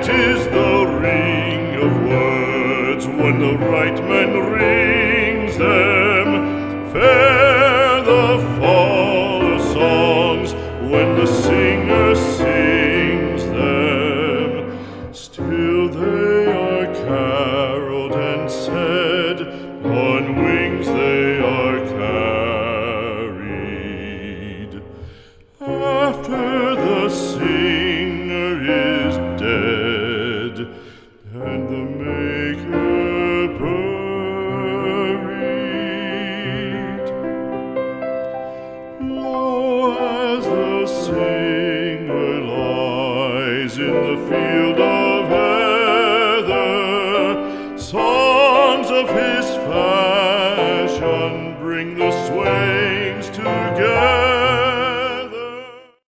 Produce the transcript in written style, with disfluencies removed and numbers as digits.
Sweet is the ring of words when the right man rings them. Fair the fall of songs when the singer sings them. Still they are caroled and said, on wings they are carried. After the singer is dead and the maker buried, lo, as the singer lies in the field